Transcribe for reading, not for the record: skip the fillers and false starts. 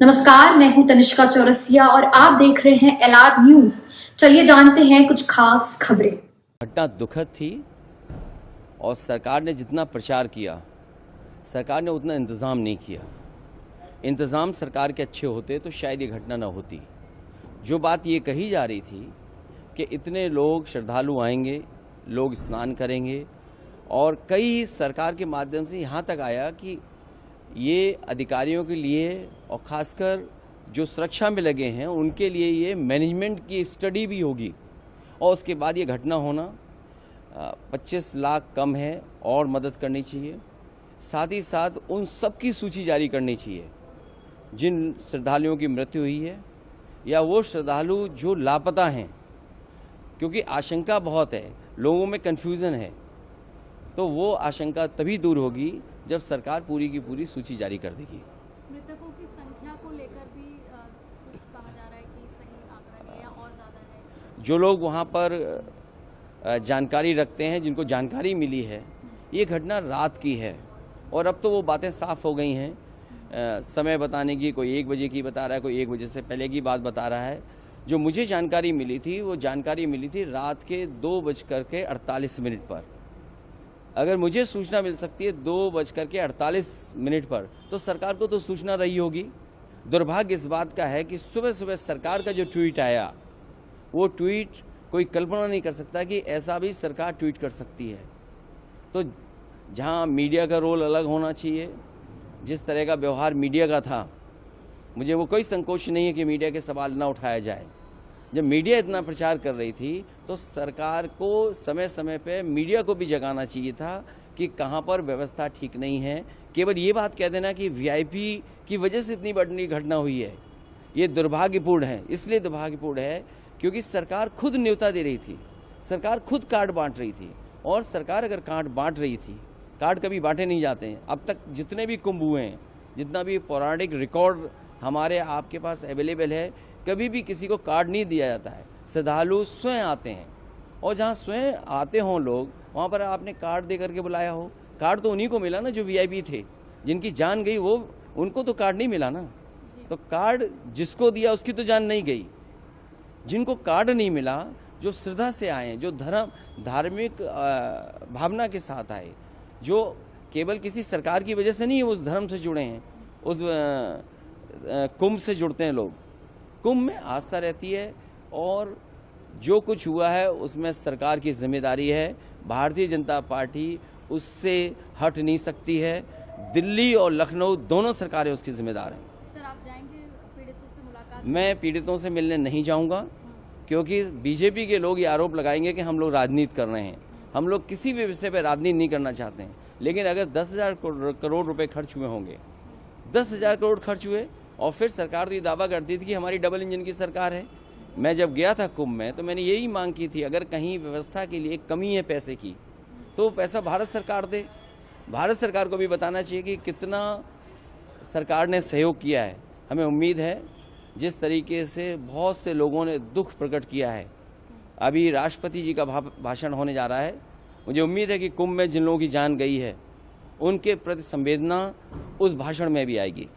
नमस्कार, मैं हूं तनिष्का चौरसिया और आप देख रहे हैं एलआर न्यूज। चलिए जानते हैं कुछ खास खबरें। घटना दुखद थी और सरकार ने जितना प्रचार किया, सरकार ने उतना इंतज़ाम नहीं किया। इंतज़ाम सरकार के अच्छे होते तो शायद ये घटना ना होती। जो बात ये कही जा रही थी कि इतने लोग श्रद्धालु आएंगे, लोग स्नान करेंगे, और कई सरकार के माध्यम से यहाँ तक आया कि ये अधिकारियों के लिए और ख़ासकर जो सुरक्षा में लगे हैं उनके लिए ये मैनेजमेंट की स्टडी भी होगी, और उसके बाद ये घटना होना 25 लाख कम है और मदद करनी चाहिए। साथ ही साथ उन सब की सूची जारी करनी चाहिए जिन श्रद्धालुओं की मृत्यु हुई है या वो श्रद्धालु जो लापता हैं, क्योंकि आशंका बहुत है, लोगों में कन्फ्यूज़न है। तो वो आशंका तभी दूर होगी जब सरकार पूरी की पूरी सूची जारी कर देगी। मृतकों की संख्या को लेकर भी कुछ कहा जा रहा है कि सही आंकड़ा नहीं है या और ज़्यादा है। जो लोग वहाँ पर जानकारी रखते हैं, जिनको जानकारी मिली है, ये घटना रात की है और अब तो वो बातें साफ हो गई हैं। समय बताने की, कोई 1 बजे की बता रहा है, कोई 1 बजे से पहले की बात बता रहा है। जो मुझे जानकारी मिली थी वो जानकारी मिली थी रात के 2:48 पर। अगर मुझे सूचना मिल सकती है 2:48 पर, तो सरकार को तो सूचना रही होगी। दुर्भाग्य इस बात का है कि सुबह सुबह सरकार का जो ट्वीट आया, वो ट्वीट कोई कल्पना नहीं कर सकता कि ऐसा भी सरकार ट्वीट कर सकती है। तो जहां मीडिया का रोल अलग होना चाहिए, जिस तरह का व्यवहार मीडिया का था, मुझे वो कोई संकोच नहीं है कि मीडिया के सवाल ना उठाया जाए। जब मीडिया इतना प्रचार कर रही थी तो सरकार को समय समय पे मीडिया को भी जगाना चाहिए था कि कहाँ पर व्यवस्था ठीक नहीं है। केवल ये बात कह देना कि वीआईपी की वजह से इतनी बड़ी घटना हुई है, ये दुर्भाग्यपूर्ण है। इसलिए दुर्भाग्यपूर्ण है क्योंकि सरकार खुद न्योता दे रही थी, सरकार खुद कार्ड बांट रही थी। और सरकार अगर कार्ड बांट रही थी, कार्ड कभी बांटे नहीं जाते हैं। अब तक जितने भी कुंभ हुए हैं, जितना भी पौराणिक रिकॉर्ड हमारे आपके पास अवेलेबल है, कभी भी किसी को कार्ड नहीं दिया जाता है। श्रद्धालु स्वयं आते हैं, और जहाँ स्वयं आते हों लोग, वहाँ पर आपने कार्ड दे करके बुलाया हो। कार्ड तो उन्हीं को मिला ना जो वीआईपी थे, जिनकी जान गई वो, उनको तो कार्ड नहीं मिला ना। तो कार्ड जिसको दिया उसकी तो जान नहीं गई। जिनको कार्ड नहीं मिला, जो श्रद्धा से आए, जो धार्मिक भावना के साथ आए, जो केवल किसी सरकार की वजह से नहीं उस धर्म से जुड़े हैं, उस कुंभ से जुड़ते हैं लोग। कुंभ में आस्था रहती है और जो कुछ हुआ है उसमें सरकार की जिम्मेदारी है। भारतीय जनता पार्टी उससे हट नहीं सकती है। दिल्ली और लखनऊ दोनों सरकारें उसकी जिम्मेदार हैं। सर, आप जाएंगे पीड़ितों से मुलाकात? मैं पीड़ितों से मिलने नहीं जाऊंगा, क्योंकि बीजेपी के लोग ये आरोप लगाएंगे कि हम लोग राजनीति कर रहे हैं। हम लोग किसी भी विषय पर राजनीति नहीं करना चाहते हैं। लेकिन अगर 10,000 करोड़ रुपए खर्च हुए होंगे, 10,000 करोड़ खर्च हुए, और फिर सरकार तो ये दावा करती थी कि हमारी डबल इंजन की सरकार है। मैं जब गया था कुंभ में तो मैंने यही मांग की थी, अगर कहीं व्यवस्था के लिए कमी है पैसे की, तो पैसा भारत सरकार दे। भारत सरकार को भी बताना चाहिए कि कितना सरकार ने सहयोग किया है। हमें उम्मीद है, जिस तरीके से बहुत से लोगों ने दुख प्रकट किया है, अभी राष्ट्रपति जी का भाषण होने जा रहा है, मुझे उम्मीद है कि कुंभ में जिन लोगों की जान गई है उनके प्रति संवेदना उस भाषण में भी आएगी।